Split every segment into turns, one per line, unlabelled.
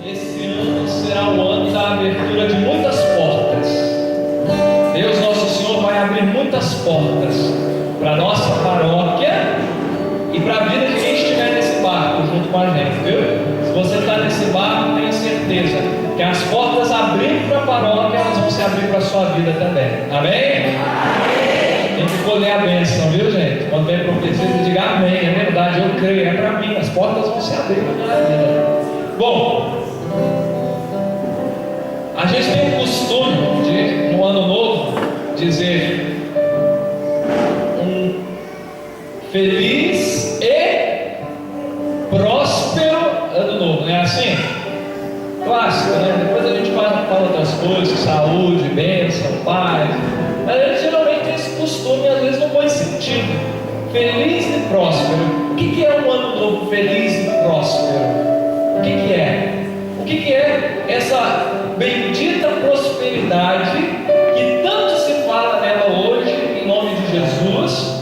Esse ano será o ano da abertura de muitas portas. Deus Nosso Senhor vai abrir muitas portas para a nossa paróquia e para a vida de quem estiver nesse barco junto com a gente, viu? Se você está nesse barco, tenha certeza que as portas abrindo para a paróquia, elas vão se abrir para a sua vida também. Amém? Tem que colher a bênção, viu, gente? Quando vem profecia, diga amém. É verdade, eu creio, é para mim. As portas vão se abrir para a minha vida. Bom, a gente tem o costume de, no ano novo, dizer um feliz e próspero ano novo, não é assim? Clássico, né? Depois a gente fala outras coisas, saúde, bênção, paz. Mas a gente geralmente tem esse costume, às vezes não põe sentido. Feliz e próspero. O que é um ano novo feliz e próspero? O que é? O que é essa bendita prosperidade que tanto se fala nela hoje, em nome de Jesus,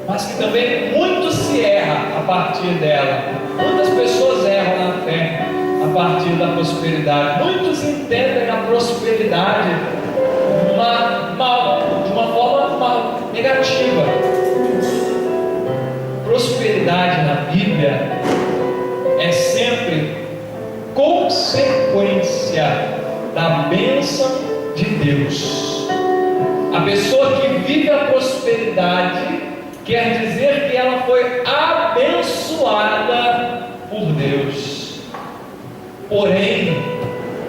mas que também muito se erra a partir dela? Muitas pessoas erram na fé a partir da prosperidade. Muitos entendem a prosperidade de uma forma negativa. Prosperidade na Bíblia é sempre consequência da bênção de Deus. A pessoa que vive a prosperidade quer dizer que ela foi abençoada por Deus. Porém,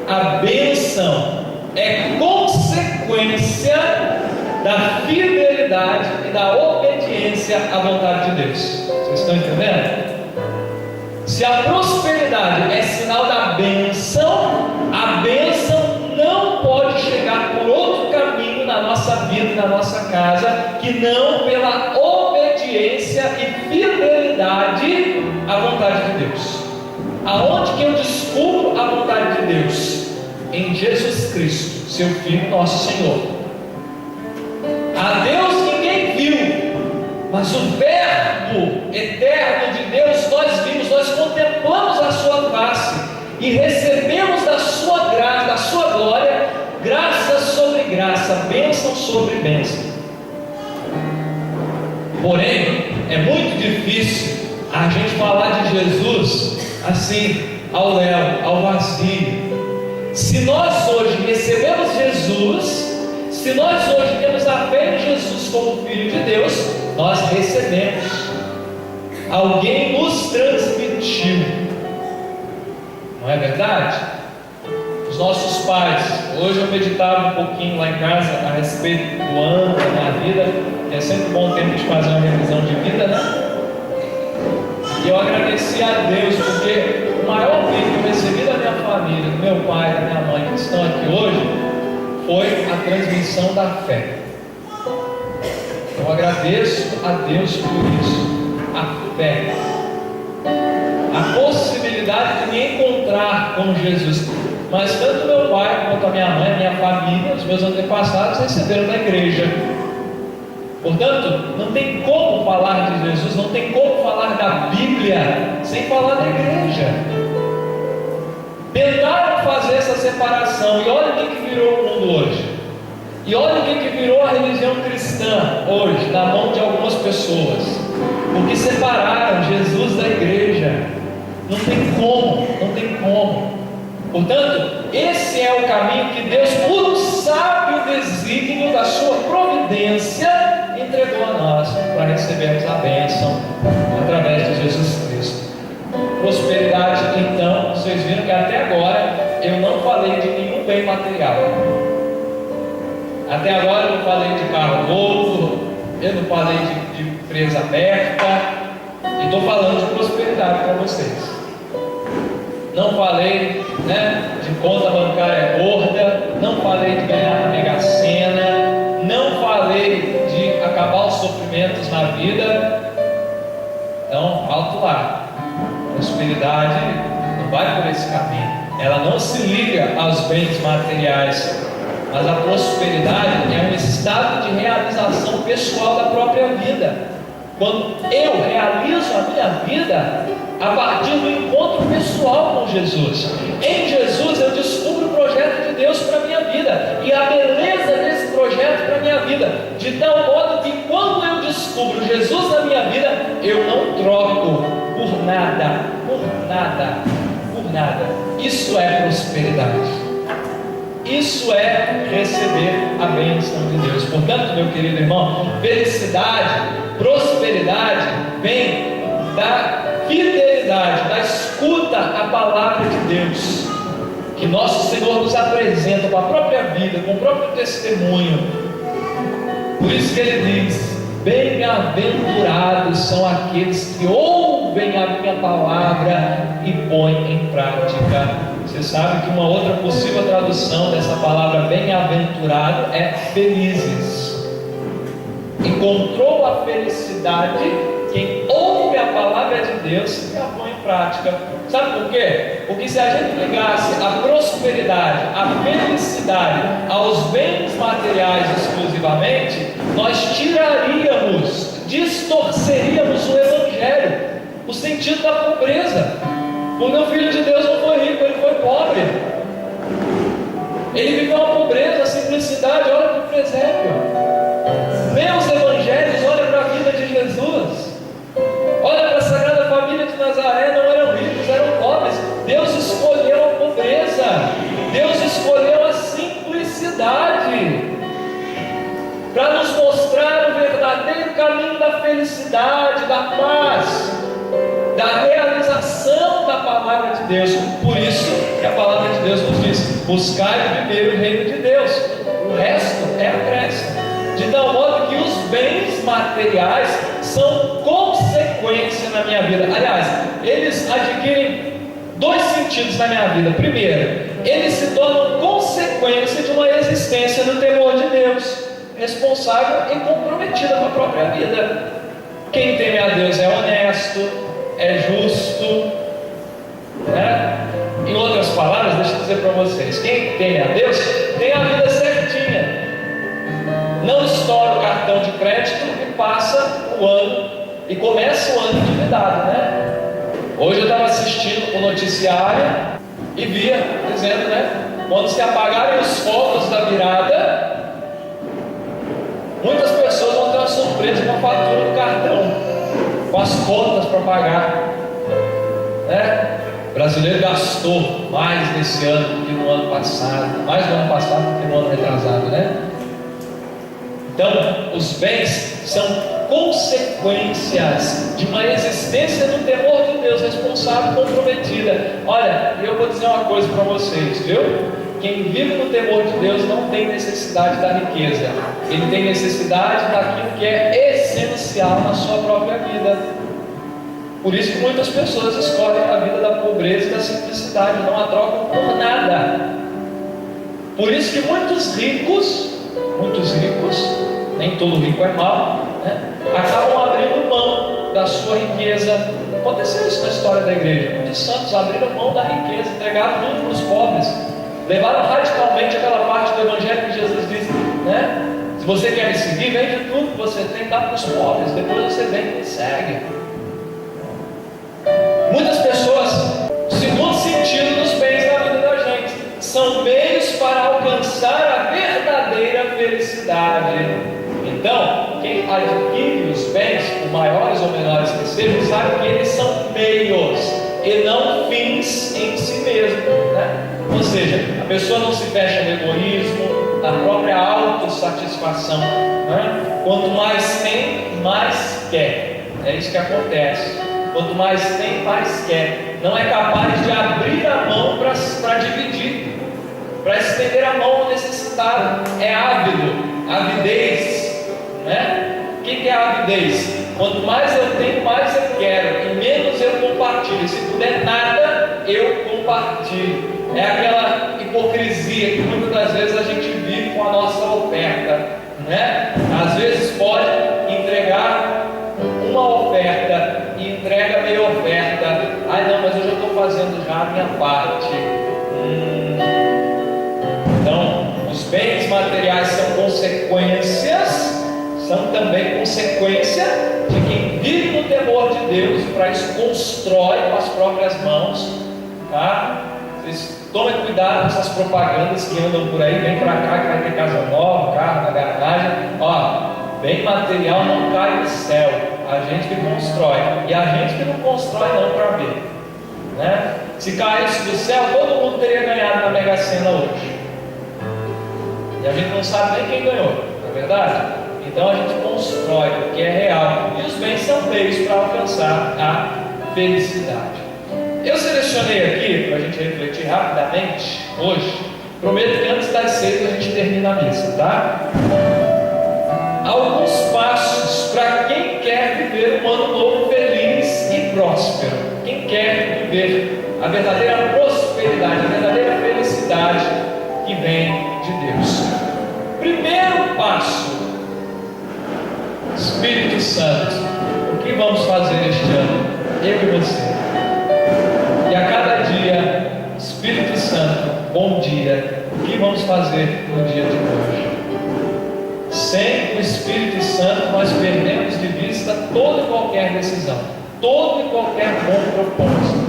a bênção é consequência da fidelidade e da obediência à vontade de Deus. Vocês estão entendendo? Se a prosperidade é sinal da bênção, a bênção não pode chegar por outro caminho na nossa vida, na nossa casa, que não pela obediência e fidelidade à vontade de Deus. Aonde que eu descubro a vontade de Deus? Em Jesus Cristo, seu Filho, nosso Senhor. A Deus ninguém viu, mas o Verbo eterno de Deus nós vimos, nós contemplamos a sua face e recebemos da sua graça, da sua glória, graça sobre graça, bênção sobre bênção. Porém, é muito difícil a gente falar de Jesus assim, ao léu, ao vazio. Se nós hoje recebemos Jesus, se nós hoje temos a fé em Jesus como Filho de Deus, nós recebemos. Alguém nos transmitiu. Não é verdade? Os nossos pais. Hoje eu meditava um pouquinho lá em casa a respeito do ano da minha vida, que é sempre bom tempo de fazer uma revisão de vida, né? E eu agradeci a Deus, porque o maior bem que eu recebi da minha família, do meu pai, da minha mãe, que estão aqui hoje, foi a transmissão da fé. Eu agradeço a Deus por isso. A fé, a possibilidade de me encontrar com Jesus. Mas tanto meu pai quanto a minha mãe, a minha família, os meus antepassados receberam da igreja. Portanto, não tem como falar de Jesus, não tem como falar da Bíblia sem falar da igreja. Tentaram fazer essa separação, e olha o que virou o mundo hoje. E olha o que virou a religião cristã hoje, na mão de algumas pessoas, porque separaram Jesus da igreja. Não tem como, não tem como. Portanto, esse é o caminho que Deus, por sábio desígnio da sua providência, entregou a nós para recebermos a bênção através de Jesus Cristo. Prosperidade, então, vocês viram que até agora eu não falei de nenhum bem material. Até agora eu não falei de carro novo, eu não falei de empresa aberta, e estou falando de prosperidade para vocês. Não falei, de conta bancária gorda, não falei de ganhar na Mega Sena, não falei de acabar os sofrimentos na vida. Então, alto lá. Prosperidade não vai por esse caminho. Ela não se liga aos bens materiais, mas a prosperidade é um estado de realização pessoal da própria vida. Quando eu realizo a minha vida, vida a partir do encontro pessoal com Jesus. Em Jesus eu descubro o projeto de Deus para a minha vida e a beleza desse projeto para a minha vida, de tal modo que quando eu descubro Jesus na minha vida, eu não troco por nada, por nada, por nada. Isso é prosperidade. Isso é receber a bênção de Deus. Portanto, meu querido irmão, felicidade, prosperidade vem da fidelidade, da escuta à palavra de Deus, que nosso Senhor nos apresenta com a própria vida, com o próprio testemunho. Por isso que Ele diz: bem-aventurados são aqueles que ouvem a minha palavra e põem em prática. Você sabe que uma outra possível tradução dessa palavra bem-aventurado é felizes. Encontrou a felicidade quem ouve a palavra de Deus e a põe em prática. Sabe por quê? Porque se a gente ligasse a prosperidade, a felicidade aos bens materiais exclusivamente, nós tiraríamos, distorceríamos o Evangelho, o sentido da pobreza. Porque o Filho de Deus não foi rico, ele foi pobre. Ele viveu a pobreza, a simplicidade. Olha para o presépio. Meus evangelhos, olha para a vida de Jesus. Olha para a Sagrada Família de Nazaré, não eram ricos, eram pobres. Deus escolheu a pobreza. Deus escolheu a simplicidade para nos mostrar o verdadeiro caminho da felicidade, da paz, da realização da palavra de Deus. Por isso que a palavra de Deus nos diz: buscai primeiro o reino de Deus, o resto é acréscimo. De tal modo que os bens materiais são consequência na minha vida. Aliás, eles adquirem dois sentidos na minha vida. Primeiro, eles se tornam consequência de uma existência no temor de Deus, responsável e comprometida com a própria vida. Quem teme a Deus é honesto, é justo, né? Em outras palavras, deixa eu dizer para vocês: quem teme a Deus tem a vida certinha, não estoura o cartão de crédito e passa o ano e começa o ano endividado, né? Hoje eu estava assistindo o noticiário e via dizendo, né, quando se apagarem os fogos da virada, muitas pessoas vão ter uma surpresa com a fatura do cartão, com as contas para pagar, né? O brasileiro gastou mais nesse ano do que no ano passado, mais no ano passado do que no ano retrasado, né? Então, os bens são consequências de uma existência no temor de Deus, responsável e comprometida. Olha, eu vou dizer uma coisa para vocês, viu? Quem vive no temor de Deus não tem necessidade da riqueza, ele tem necessidade daquilo que é essencial na sua própria vida. Por isso que muitas pessoas escolhem a vida da pobreza e da simplicidade, não a trocam por nada. Por isso que muitos ricos, nem todo rico é mau, né, acabam abrindo mão da sua riqueza. Aconteceu isso na história da igreja. Muitos santos abriram mão da riqueza, entregaram tudo para os pobres, levaram radicalmente aquela parte do Evangelho que Jesus disse, né? Se você quer me seguir, vende tudo que você tem, dá para os pobres, depois você vem e me segue. Muitas pessoas, segundo sentido dos bens da vida da gente, são meios para alcançar a verdadeira felicidade. Então, quem adquire os bens, por maiores ou menores que sejam, sabe que eles são meios e não fins em si mesmo, né? Ou seja, a pessoa não se fecha no egoísmo, na própria autossatisfação, né? Quanto mais tem, mais quer. É isso que acontece. Quanto mais tem, mais quer. Não é capaz de abrir a mão para dividir, para estender a mão ao necessitado. É ávido, avidez, né? O que é a avidez? Quanto mais eu tenho, mais eu quero, e menos eu compartilho. Se puder nada, eu compartilho. É aquela hipocrisia que muitas das vezes a gente vive com a nossa oferta, né? Às vezes pode entregar uma oferta e entrega meia oferta. Ai não, mas eu já estou fazendo já a minha parte. Então, os bens materiais são consequências, são também consequência de quem vive no temor de Deus, para isso constrói com as próprias mãos, tá? Vocês tomem cuidado com essas propagandas que andam por aí, vem para cá que vai ter casa nova, carro na garagem, ó, bem material não cai do céu, a gente que constrói, e a gente que não constrói não para ver, né? Se caísse do céu, todo mundo teria ganhado na Mega Sena hoje, e a gente não sabe nem quem ganhou, não é verdade? Então a gente constrói, porque é real, e os bens são meios para alcançar a felicidade. Eu selecionei aqui, para a gente refletir rapidamente hoje, prometo que antes das 6 a gente termina a missa, tá? Alguns passos para quem quer viver um ano novo feliz e próspero, quem quer viver a verdadeira prosperidade, a verdadeira felicidade que vem de Deus. Primeiro passo, Espírito Santo, o que vamos fazer este ano? Eu e você. E a cada dia, Espírito Santo, bom dia, o que vamos fazer no dia de hoje? Sem o Espírito Santo, nós perdemos de vista toda e qualquer decisão, todo e qualquer bom propósito,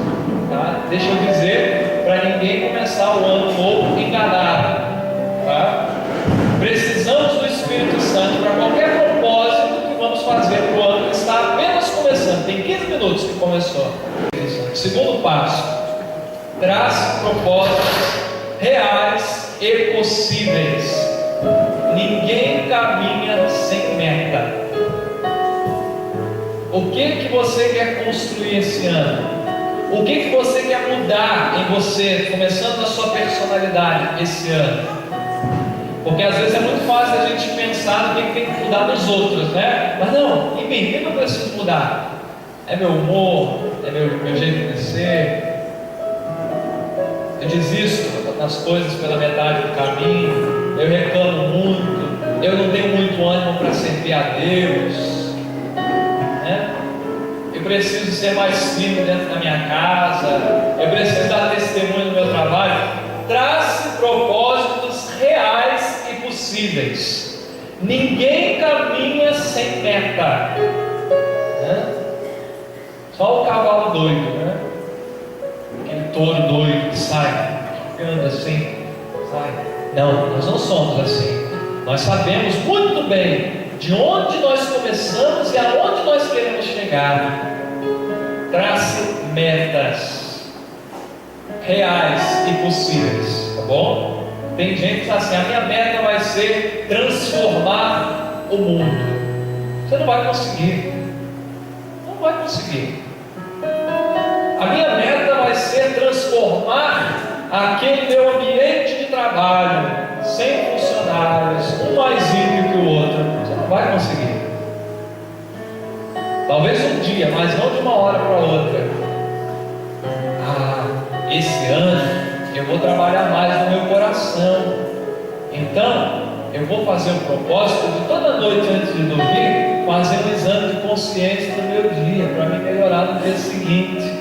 tá? Deixa eu dizer, para ninguém começar o ano novo enganado, tá? Precisamos do Espírito Santo para qualquer propósito que vamos fazer para o ano que está apenas começando, tem 15 minutos que começou. Segundo passo, traz propósitos reais e possíveis. Ninguém caminha sem meta. O que você quer construir esse ano? O que você quer mudar em você, começando a sua personalidade esse ano? Porque às vezes é muito fácil a gente pensar no que tem que mudar nos outros, né? Mas não, em mim, o que eu preciso mudar? É meu humor, é meu jeito de ser. Eu desisto das coisas pela metade do caminho, eu reclamo muito, eu não tenho muito ânimo para servir a Deus, né? Eu preciso ser mais firme dentro da minha casa, eu preciso dar testemunho no meu trabalho. Trace propósitos reais e possíveis. Ninguém caminha sem meta, né? Só o cavalo doido, né? Aquele touro doido que sai, anda assim, sai. Não, nós não somos assim. Nós sabemos muito bem de onde nós começamos e aonde nós queremos chegar. Trace metas reais e possíveis, tá bom? Tem gente que diz assim: a minha meta vai ser transformar o mundo. Você não vai conseguir. Não vai conseguir. A minha meta vai ser transformar aquele meu ambiente de trabalho, sem funcionários, um mais ímpio que o outro. Você não vai conseguir. Talvez um dia, mas não de uma hora para outra. Esse ano eu vou trabalhar mais no meu coração. Então, eu vou fazer um propósito de toda noite antes de dormir, fazer um exame de consciência no meu dia, para me melhorar no dia seguinte.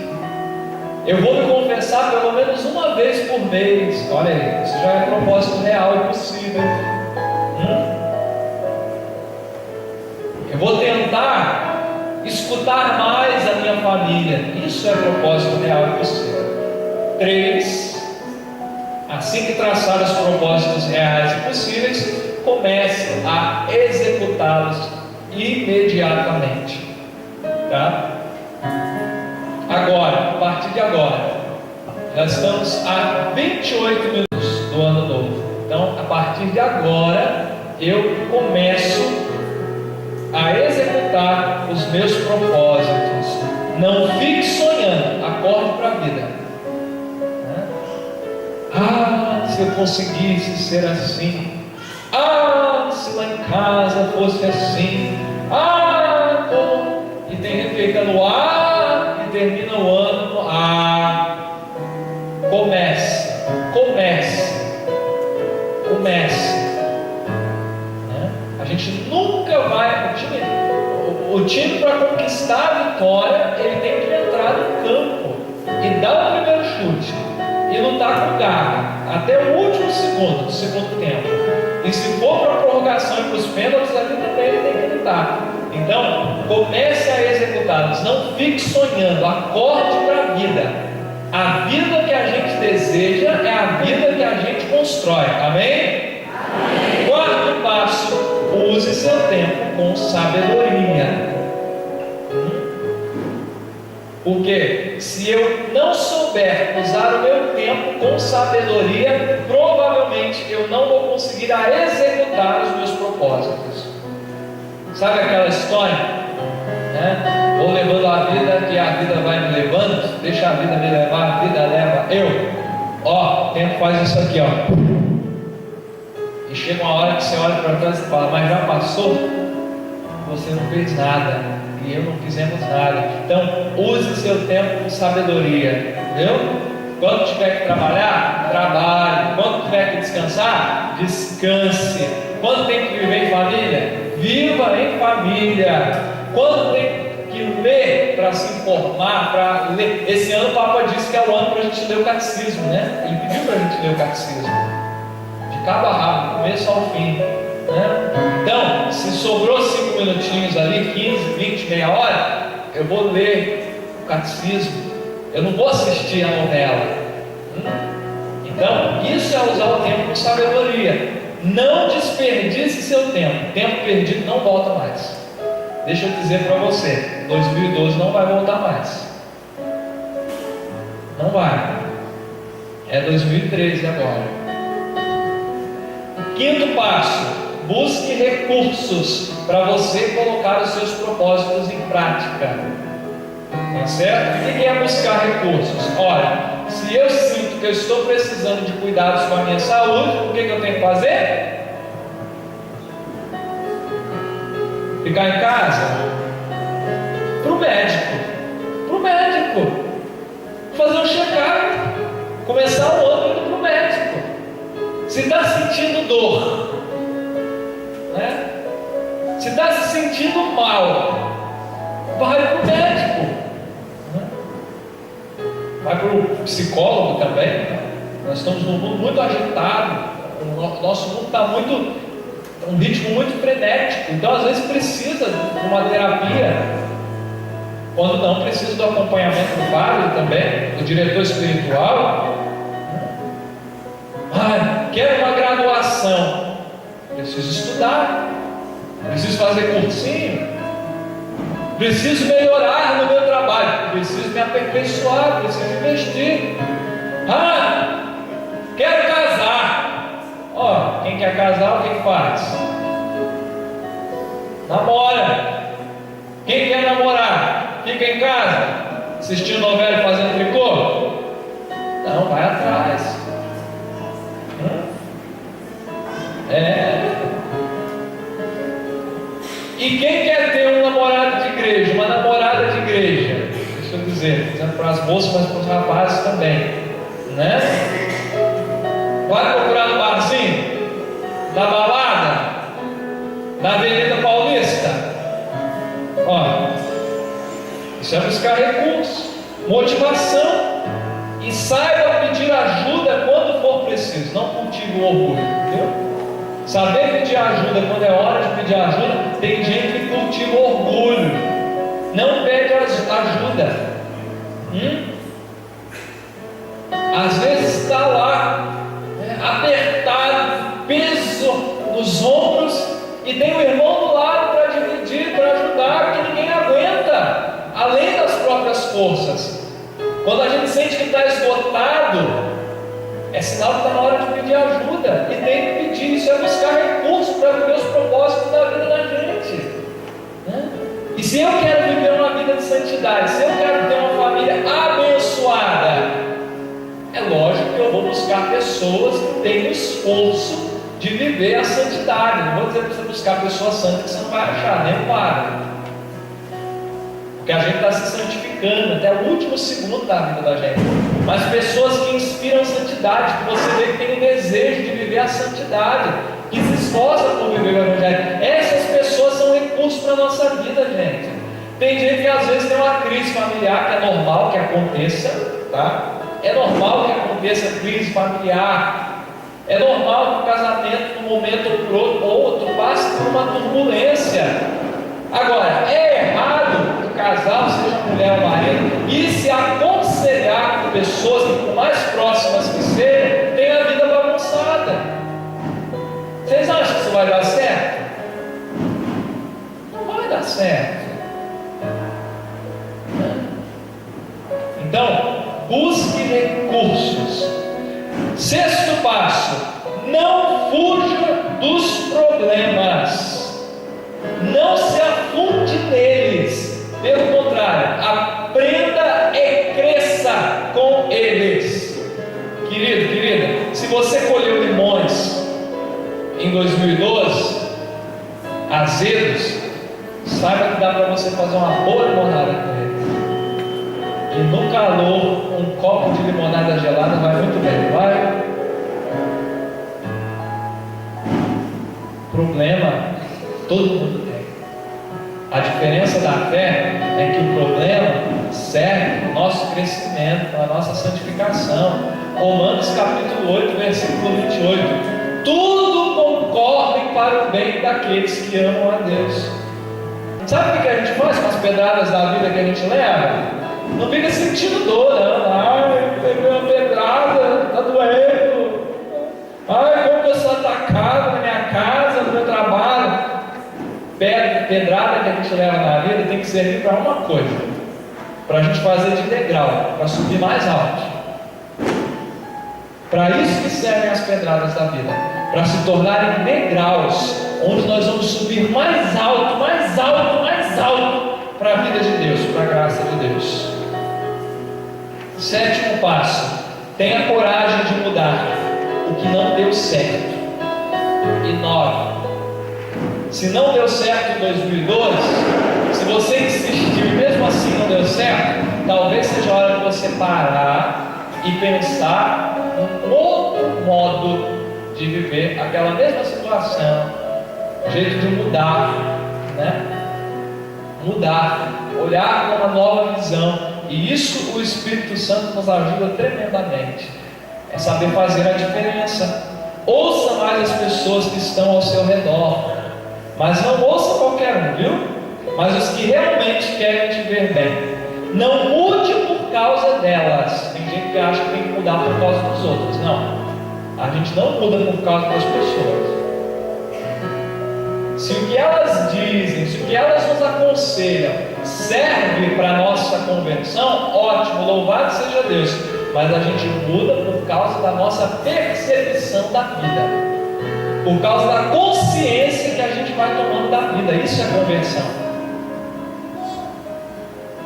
Eu vou me confessar pelo menos uma vez por mês. Olha aí, isso já é propósito real e possível. Eu vou tentar escutar mais a minha família. Isso é propósito real e possível. 3. Assim que traçar os propósitos reais e possíveis, comece a executá-los imediatamente, tá? Agora, a partir de agora, já estamos a 28 minutos do ano novo. Então, a partir de agora, eu começo a executar os meus propósitos. Não fique sonhando, acorde para a vida. Se eu conseguisse ser assim. Se lá em casa fosse assim. E tem gente que fica no e termina o ano no Comece. A gente nunca vai. O time para conquistar a vitória, ele tem que entrar no campo e dar o primeiro chute e lutar com garra até o último segundo do segundo tempo. E se for para a prorrogação e para os pênaltis, ali também ele tem que lutar. Então, comece a executá-los. Não fique sonhando, acorde para a vida. A vida que a gente deseja é a vida que a gente constrói. Amém? Amém. Quarto passo: use seu tempo com sabedoria. Porque se eu não souber usar o meu tempo com sabedoria, provavelmente eu não vou conseguir executar os meus propósitos. Sabe aquela história, né? Vou levando a vida que a vida vai me levando, deixa a vida me levar, a vida leva eu. Ó, o tempo faz isso aqui, ó. E chega uma hora que você olha para trás e fala: mas já passou? Você não fez nada e eu não fizemos nada. Então, use seu tempo com sabedoria, entendeu? Quando tiver que trabalhar, trabalhe. Quando tiver que descansar, descanse. Quando tem que viver em família, viva em família. Quando tem que ler para se informar, para ler. Esse ano o Papa disse que é o ano para a gente ler o catecismo, né? Ele pediu para a gente ler o catecismo, de cabo a rabo, do começo ao fim, né? Então, se sobrou 5 minutinhos ali, 15, 20, meia hora, eu vou ler o catecismo. Eu não vou assistir a novela. Então, isso é usar o tempo com sabedoria. Não desperdice seu tempo. Tempo perdido não volta mais. Deixa eu dizer para você, 2012 não vai voltar mais. Não vai. É 2013 agora. Quinto passo: busque recursos para você colocar os seus propósitos em prática. Tá certo? O que é buscar recursos? Olha, se eu sinto que eu estou precisando de cuidados com a minha saúde, o que eu tenho que fazer? Ficar em casa? Para o médico. Para o médico. Fazer um check-up. Começar o ano indo para o médico. Se está sentindo dor, né? Se está se sentindo mal, vai para o médico, né? Vai para o psicólogo também. Nós estamos num mundo muito agitado. O nosso mundo está um ritmo muito frenético. Então às vezes precisa de uma terapia. Quando não, precisa do acompanhamento do padre também, do diretor espiritual. Quero uma graduação. Preciso estudar. Preciso fazer cursinho. Preciso melhorar no meu trabalho. Preciso me aperfeiçoar. Preciso investir. Quero casar. Quem quer casar, o que faz? Namora. Quem quer namorar, fica em casa assistindo novela e fazendo tricô? Não, vai atrás. E quem quer ter um namorado de igreja, uma namorada de igreja? Deixa eu dizer, dizendo para as moças, mas para os rapazes também, né? Vai procurar no barzinho, na balada, na Avenida Paulista. Isso é buscar recursos, motivação, e saiba pedir ajuda quando for preciso. Não cultive o orgulho, entendeu? Saber pedir ajuda quando é hora de pedir ajuda. Tem gente que cultiva orgulho, não pede ajuda. Às vezes está lá, apertado, peso nos ombros, e tem um irmão do lado para dividir, para ajudar, que ninguém aguenta, além das próprias forças. Quando a gente sente que está esgotado, é sinal que está na hora de pedir ajuda, e tem que pedir. Isso é buscar recursos para viver os propósitos da vida da gente, né? E se eu quero viver uma vida de santidade, se eu quero ter uma família abençoada, é lógico que eu vou buscar pessoas que têm o esforço de viver a santidade. Não vou dizer para você buscar pessoas santas que você não vai achar, nem para. Porque a gente está se santificando até o último segundo da vida da gente. Mas pessoas que inspiram santidade, que você vê que tem o desejo de viver a santidade, que se esforçam por viver o Evangelho. Essas pessoas são recursos para a nossa vida, gente. Tem gente que às vezes tem uma crise familiar, que é normal que aconteça, tá? É normal que aconteça crise familiar. É normal que o casamento, num momento ou outro, passe por uma turbulência. Agora, é errado o casal, seja a mulher ou o marido, e se aconselhar com pessoas que, por mais próximas que sejam, têm a vida bagunçada. Vocês acham que isso vai dar certo? Não vai dar certo. Então, busque recursos. Sexto passo: não fuja dos problemas. Não se afunde neles. Pelo contrário, aprenda e cresça com eles. Querido, querida, se você colheu limões em 2012, azedos, saiba que dá para você fazer uma boa limonada com eles. E no calor, um copo de limonada gelada vai muito bem, vai? Problema, todo mundo tem. A diferença da fé é que o problema serve para o nosso crescimento, para a nossa santificação. Romanos capítulo 8, versículo 28. Tudo concorre para o bem daqueles que amam a Deus. Sabe o que a gente faz com as pedradas da vida que a gente leva? Não fica sentindo dor, não. Ai, peguei uma pedrada, está doendo. Ai, como eu sou atacado na minha casa, no meu trabalho. Pedrada que a gente leva na vida tem que servir para uma coisa: para a gente fazer de degrau, para subir mais alto. Para isso que servem as pedradas da vida, para se tornarem degraus, onde nós vamos subir mais alto, mais alto, mais alto, para a vida de Deus, para a graça de Deus. Sétimo passo: tenha coragem de mudar o que não deu certo. Inove. Se não deu certo em 2012, se você insistiu e mesmo assim não deu certo, talvez seja a hora de você parar e pensar um outro modo de viver aquela mesma situação, jeito de mudar, né? Mudar, olhar com uma nova visão. E isso o Espírito Santo nos ajuda tremendamente. É saber fazer a diferença. Ouça mais as pessoas que estão ao seu redor, mas não ouça qualquer um, viu? Mas os que realmente querem te ver bem. Não mude por causa delas. Tem gente que acha que tem que mudar por causa dos outros. Não, a gente não muda por causa das pessoas. Se o que elas dizem, se o que elas nos aconselham serve para a nossa conversão, ótimo, louvado seja Deus. Mas a gente muda por causa da nossa percepção da vida, por causa da consciência que a gente vai tomando da vida. Isso é conversão.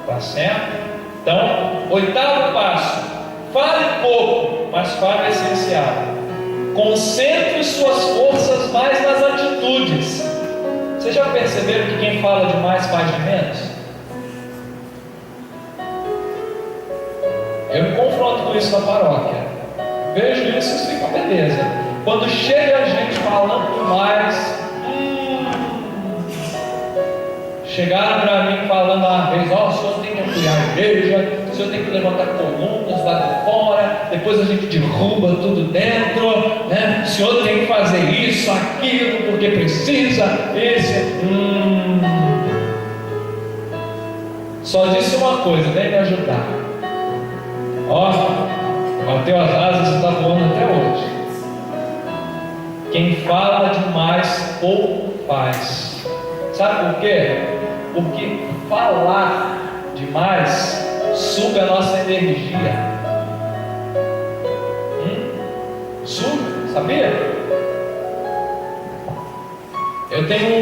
Tá certo? Então, oitavo passo: fale pouco, mas fale o essencial. Concentre suas forças mais nas atitudes. Vocês já perceberam que quem fala demais faz de menos? Eu me confronto com isso na paróquia. Vejo isso e fica uma beleza. Quando chega a gente falando demais, chegaram para mim falando uma vez: ó, o senhor tem que ampliar a igreja, o senhor tem que levantar colunas lá de fora, depois a gente derruba tudo dentro, né? O senhor tem que fazer isso, aquilo, porque precisa, esse. Só disse uma coisa: vem me ajudar. Ó, bateu as asas e está voando até hoje. Quem fala demais, pouco faz. Sabe por quê? Porque falar demais suga a nossa energia. Suga, sabia? Eu tenho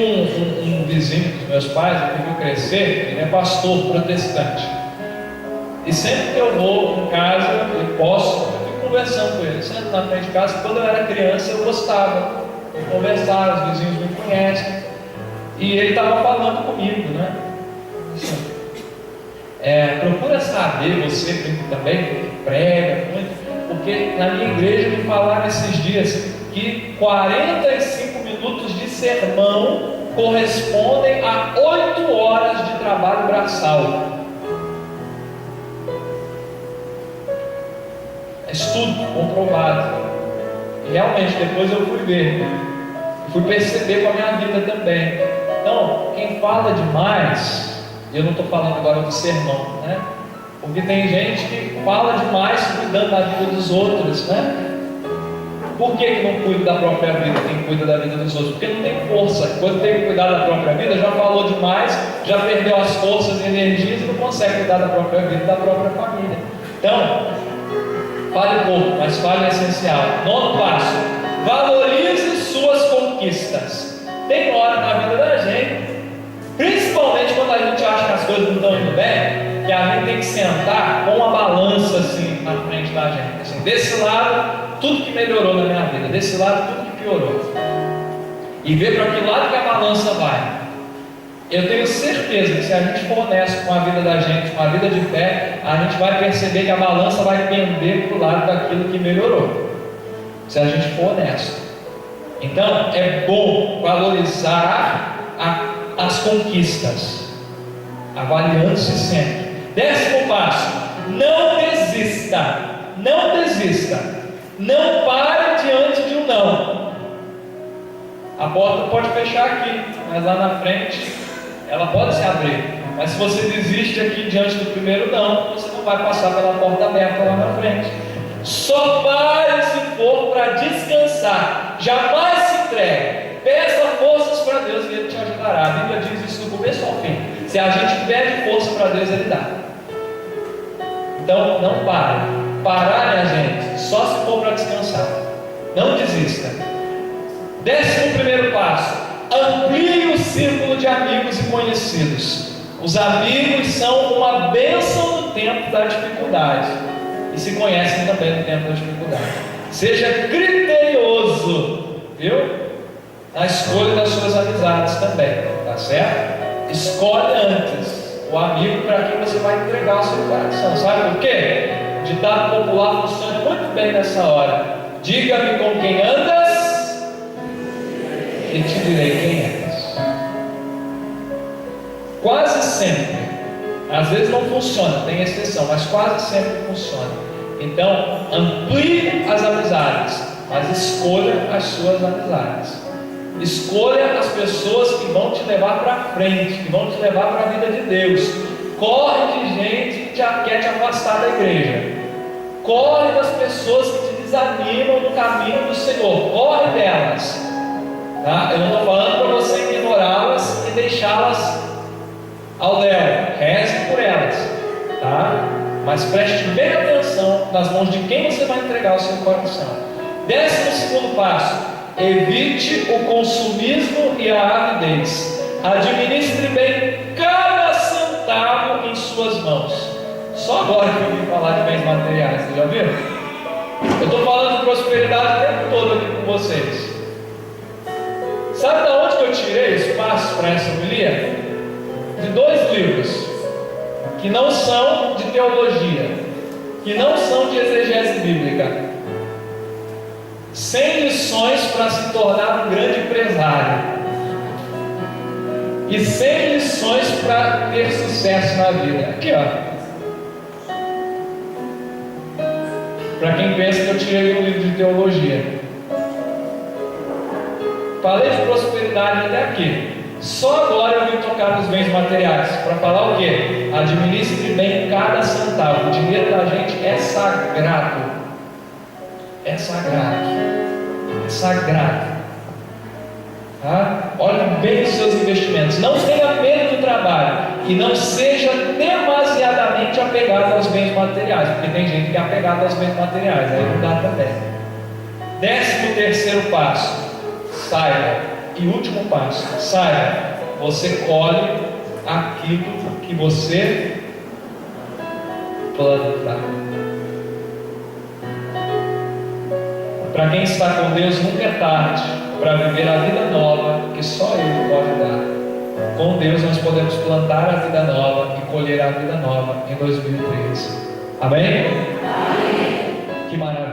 um vizinho dos meus pais, que viu crescer, ele é pastor protestante. E sempre que eu vou em casa, eu posso, eu fico conversando com ele. Sento na frente de casa. Quando eu era criança, eu gostava de conversar, os vizinhos me conhecem. E ele estava falando comigo, né? Assim, procura saber, você também prega muito, porque na minha igreja me falaram esses dias que 45 minutos de sermão correspondem a 8 horas de trabalho braçal. Estudo comprovado. E realmente depois eu fui ver, fui perceber com a minha vida também. Então, quem fala demais, eu não estou falando agora do sermão, né? Porque tem gente que fala demais cuidando da vida dos outros, né? Por que não cuida da própria vida, quem cuida da vida dos outros? Porque não tem força. Quando tem que cuidar da própria vida, já falou demais, já perdeu as forças e energias e não consegue cuidar da própria vida e da própria família. Então, fale pouco, mas fale essencial. 9º passo: valorize suas conquistas. Tem hora na vida da gente, principalmente quando a gente acha que as coisas não estão indo bem, que a gente tem que sentar com uma balança assim na frente da gente. Assim, desse lado, tudo que melhorou na minha vida, desse lado, tudo que piorou. E ver para que lado que a balança vai. Eu tenho certeza que se a gente for honesto com a vida da gente, com a vida de fé, a gente vai perceber que a balança vai pender para o lado daquilo que melhorou. Se a gente for honesto. Então, é bom valorizar as conquistas, avaliando-se sempre. 10º passo: não desista. Não desista. Não pare diante de um não. A porta pode fechar aqui, mas lá na frente ela pode se abrir. Mas se você desiste aqui diante do primeiro não, você não vai passar pela porta aberta lá na frente. Só pare se for para descansar. Jamais se entregue. Peça forças para Deus e Ele te ajudará. A Bíblia diz isso do começo ao fim. Se a gente pede força para Deus, Ele dá. Então não pare. Parar, minha gente, só se for para descansar. Não desista. 11º passo: amplie o círculo de amigos e conhecidos. Os amigos são uma bênção no tempo da dificuldade e se conhecem também no tempo da dificuldade. Seja criterioso, viu? Na escolha das suas amizades também, tá certo? Escolhe antes o amigo para quem você vai entregar o seu coração. Sabe por quê? O ditado popular funciona muito bem nessa hora. Diga-me com quem andas e te direi quem és. Quase sempre, às vezes não funciona, tem exceção, mas quase sempre funciona. Então, amplie as amizades, mas escolha as suas amizades. Escolha as pessoas que vão te levar para frente, que vão te levar para a vida de Deus. Corre de gente que quer te afastar da igreja. Corre das pessoas que te desanimam no caminho do Senhor. Corre delas. Tá? Eu não estou falando para você ignorá-las e deixá-las ao léu. Reze por elas. Tá? Mas preste bem atenção nas mãos de quem você vai entregar o seu coração. 12º passo: evite o consumismo e a avidez. Administre bem cada centavo em suas mãos. Só agora que eu vim falar de bens materiais, vocês já viram? Eu estou falando de prosperidade o tempo todo aqui com vocês. Sabe de onde que eu tirei espaço para essa homilia? De 2 livros que não são de teologia, que não são de exegese bíblica. 100 lições para se tornar um grande empresário e 100 lições para ter sucesso na vida. Aqui, ó. Para quem pensa que eu tirei um livro de teologia. Falei de prosperidade até aqui. Só agora eu vim tocar nos bens materiais. Para falar o quê? Administre bem cada centavo. O dinheiro da gente é sagrado. É sagrado. É sagrado. Tá? Olhe bem os seus investimentos. Não tenha medo do trabalho. E não seja demasiadamente apegado aos bens materiais. Porque tem gente que é apegada aos bens materiais. Aí não dá também. 13º passo: saiba. E último passo: saiba, você colhe aquilo que você planta. Para quem está com Deus, nunca é tarde para viver a vida nova que só Ele pode dar. Com Deus nós podemos plantar a vida nova e colher a vida nova em 2013. Amém? Amém. Que maravilha.